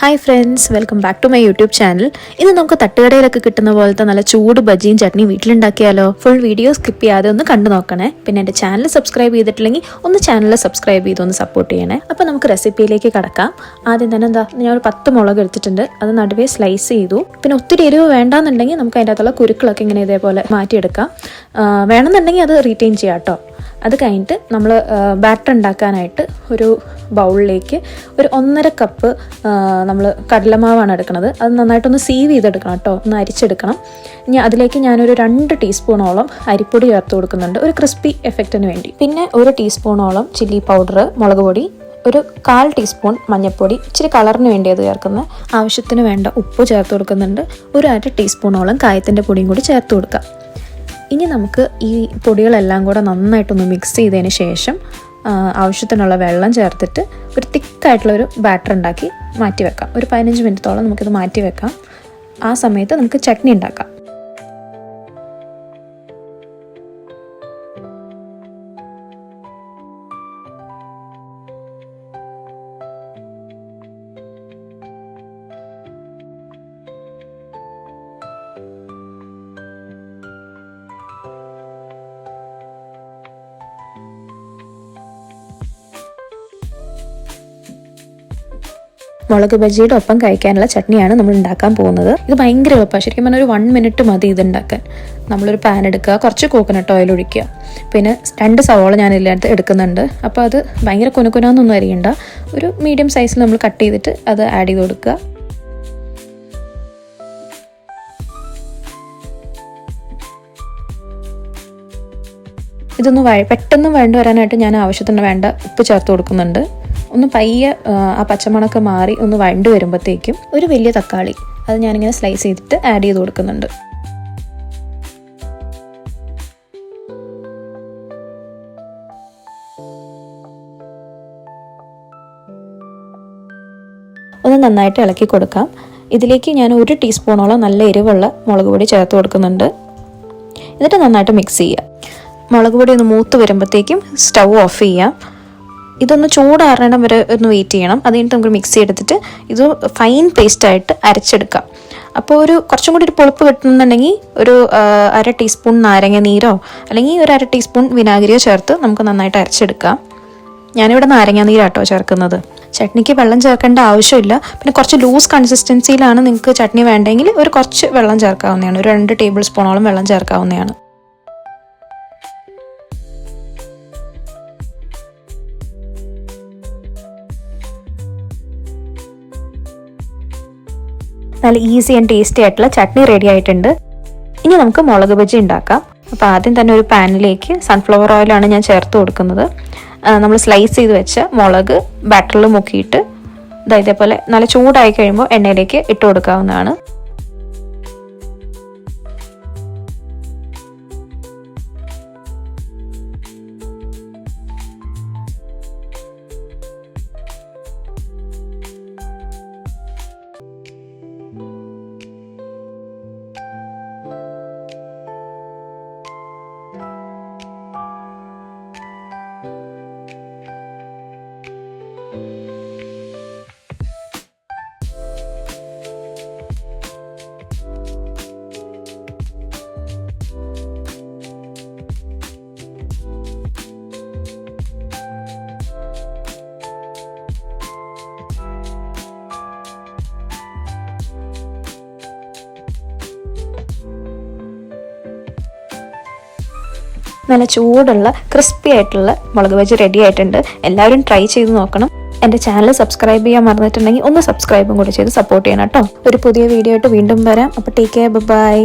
Hi friends, welcome back to my YouTube channel. ഇന്ന് നമുക്ക് തട്ടുകടയിലൊക്കെ കിട്ടുന്ന പോലത്തെ നല്ല ചൂട് ബജിയും ചട്നിയും വീട്ടിലുണ്ടാക്കിയാലോ? ഫുൾ വീഡിയോ സ്കിപ്പ് ചെയ്യാതെ ഒന്ന് കണ്ടു നോക്കണേ. പിന്നെ എൻ്റെ ചാനൽ സബ്സ്ക്രൈബ് ചെയ്തിട്ടില്ലെങ്കിൽ ഒന്ന് ചാനൽ സബ്സ്ക്രൈബ് ചെയ്തൊന്ന് സപ്പോർട്ട് ചെയ്യണേ. അപ്പോൾ നമുക്ക് റെസിപ്പിയിലേക്ക് കടക്കാം. ആദ്യം തന്നെ ഞാൻ ഒരു 10 മുളക് എടുത്തിട്ടുണ്ട്. അത് നടുവേ സ്ലൈസ് ചെയ്തു. പിന്നെ ഒത്തിരി എരിവ് വേണ്ടാന്നുണ്ടെങ്കിൽ നമുക്ക് അതിൻ്റെ അകത്തുള്ള കുരുക്കളൊക്കെ ഇങ്ങനെ ഇതേപോലെ മാറ്റിയെടുക്കാം. വേണമെന്നുണ്ടെങ്കിൽ അത് റീറ്റെയിൻ ചെയ്യാം കേട്ടോ. അത് കഴിഞ്ഞിട്ട് നമ്മൾ ബാറ്റർ ഉണ്ടാക്കാനായിട്ട് ഒരു ബൗളിലേക്ക് ഒരു 1.5 കപ്പ് നമ്മൾ കടലമാവാണ് എടുക്കുന്നത്. അത് നന്നായിട്ടൊന്ന് സീവ് ചെയ്തെടുക്കണം കേട്ടോ, ഒന്ന് അരിച്ചെടുക്കണം. ഇനി അതിലേക്ക് ഞാനൊരു 2 ടീസ്പൂണോളം അരിപ്പൊടി ചേർത്ത് കൊടുക്കുന്നുണ്ട്, ഒരു ക്രിസ്പി എഫക്റ്റിന് വേണ്ടി. പിന്നെ 1 ടീസ്പൂണോളം ചില്ലി പൗഡർ, മുളക് പൊടി, ഒരു 1/4 ടീസ്പൂൺ മഞ്ഞൾപ്പൊടി, ഇച്ചിരി കളറിന് വേണ്ടി അത് ചേർക്കുന്നത്. ആവശ്യത്തിന് വേണ്ട ഉപ്പ് ചേർത്ത് കൊടുക്കുന്നുണ്ട്. ഒരു 1/2 ടീസ്പൂണോളം കായത്തിൻ്റെ പൊടിയും കൂടി ചേർത്ത് കൊടുക്കാം. ഇനി നമുക്ക് ഈ പൊടികളെല്ലാം കൂടെ നന്നായിട്ടൊന്ന് മിക്സ് ചെയ്തതിന് ശേഷം ആവശ്യത്തിനുള്ള വെള്ളം ചേർത്തിട്ട് ഒരു തിക്കായിട്ടുള്ളൊരു ബാറ്റർ ഉണ്ടാക്കി മാറ്റി വെക്കാം. ഒരു 15 മിനിറ്റോളം നമുക്കിത് മാറ്റി വെക്കാം. ആ സമയത്ത് നമുക്ക് ചട്നി ഉണ്ടാക്കാം. മുളക് ബജിയുടെ ഒപ്പം കഴിക്കാനുള്ള ചട്നിയാണ് നമ്മൾ ഉണ്ടാക്കാൻ പോകുന്നത്. ഇത് ഭയങ്കര എളുപ്പമാണ്. ശരിക്കും പറഞ്ഞാൽ ഒരു 1 മിനിറ്റ് മതി ഇതുണ്ടാക്കാൻ. നമ്മളൊരു പാൻ എടുക്കുക, കുറച്ച് കോക്കനട്ട് ഓയിൽ ഒഴിക്കുക, പിന്നെ 2 സവോള ഞാൻ ഇതിനകത്ത് എടുക്കുന്നുണ്ട്. അപ്പോൾ അത് ഭയങ്കര കുനുകുനാന്നൊന്നും അരിയണ്ട, ഒരു മീഡിയം സൈസിൽ നമ്മൾ കട്ട് ചെയ്തിട്ട് അത് ആഡ് ചെയ്ത് കൊടുക്കുക. ഇതൊന്ന് പെട്ടെന്ന് വഴണ്ട് വരാനായിട്ട് ഞാൻ ആവശ്യത്തിന് വേണ്ട ഉപ്പ് ചേർത്ത് കൊടുക്കുന്നുണ്ട്. ഒന്ന് പയ്യെ ആ പച്ചമണക്ക് മാറി ഒന്ന് വഴണ്ട് വരുമ്പോഴത്തേക്കും ഒരു വലിയ തക്കാളി അത് ഞാനിങ്ങനെ സ്ലൈസ് ചെയ്തിട്ട് ആഡ് ചെയ്ത് കൊടുക്കുന്നുണ്ട്. ഒന്ന് നന്നായിട്ട് ഇളക്കി കൊടുക്കാം. ഇതിലേക്ക് ഞാൻ 1 ടീസ്പൂണോളം നല്ല എരിവുള്ള മുളക് പൊടി ചേർത്ത് കൊടുക്കുന്നുണ്ട്. എന്നിട്ട് നന്നായിട്ട് മിക്സ് ചെയ്യുക. മുളക് പൊടി ഒന്ന് മൂത്ത് വരുമ്പോഴത്തേക്കും സ്റ്റൗ ഓഫ് ചെയ്യാം. ഇതൊന്ന് ചൂടാറണം വരെ ഒന്ന് വെയിറ്റ് ചെയ്യണം. അത് കഴിഞ്ഞിട്ട് നമുക്ക് മിക്സി എടുത്തിട്ട് ഇത് ഫൈൻ പേസ്റ്റായിട്ട് അരച്ചെടുക്കാം. അപ്പോൾ കുറച്ചും കൂടി ഒരു പുളിപ്പ് കിട്ടുന്നുണ്ടെങ്കിൽ ഒരു 1/2 ടീസ്പൂൺ നാരങ്ങ നീരോ അല്ലെങ്കിൽ ഒരു 1/2 ടീസ്പൂൺ വിനാഗിരിയോ ചേർത്ത് നമുക്ക് നന്നായിട്ട് അരച്ചെടുക്കാം. ഞാനിവിടെ നാരങ്ങ നീരാട്ടോ ചേർക്കുന്നത്. ചട്നിക്ക് വെള്ളം ചേർക്കേണ്ട ആവശ്യമില്ല. പിന്നെ കുറച്ച് ലൂസ് കൺസിസ്റ്റൻസിയിലാണ് നിങ്ങൾക്ക് ചട്നി വേണ്ടെങ്കിൽ ഒരു കുറച്ച് വെള്ളം ചേർക്കാവുന്നതാണ്. ഒരു 2 ടേബിൾ സ്പൂണോളം വെള്ളം ചേർക്കാവുന്നതാണ്. നല്ല ഈസി ആൻഡ് ടേസ്റ്റി ആയിട്ടുള്ള ചട്നി റെഡി ആയിട്ടുണ്ട്. ഇനി നമുക്ക് മുളക് ബജി ഉണ്ടാക്കാം. അപ്പോൾ ആദ്യം തന്നെ ഒരു പാനിലേക്ക് സൺഫ്ലവർ ഓയിലാണ് ഞാൻ ചേർത്ത് കൊടുക്കുന്നത്. നമ്മൾ സ്ലൈസ് ചെയ്ത് വെച്ച മുളക് ബാറ്ററിൽ മുക്കിയിട്ട് ഇതേപോലെ നല്ല ചൂടായി കഴിയുമ്പോൾ എണ്ണയിലേക്ക് ഇട്ട് കൊടുക്കാവുന്നതാണ്. നല്ല ചൂടുള്ള ക്രിസ്പി ആയിട്ടുള്ള മുളക് ബജി റെഡി ആയിട്ടുണ്ട്. എല്ലാവരും ട്രൈ ചെയ്ത് നോക്കണം. എൻ്റെ ചാനൽ സബ്സ്ക്രൈബ് ചെയ്യാൻ മറന്നിട്ടുണ്ടെങ്കിൽ ഒന്ന് സബ്സ്ക്രൈബും കൂടി ചെയ്ത് സപ്പോർട്ട് ചെയ്യണം കേട്ടോ. ഒരു പുതിയ വീഡിയോ ആയിട്ട് വീണ്ടും വരാം. അപ്പോൾ ടേക്ക് കെയർ, ബൈ.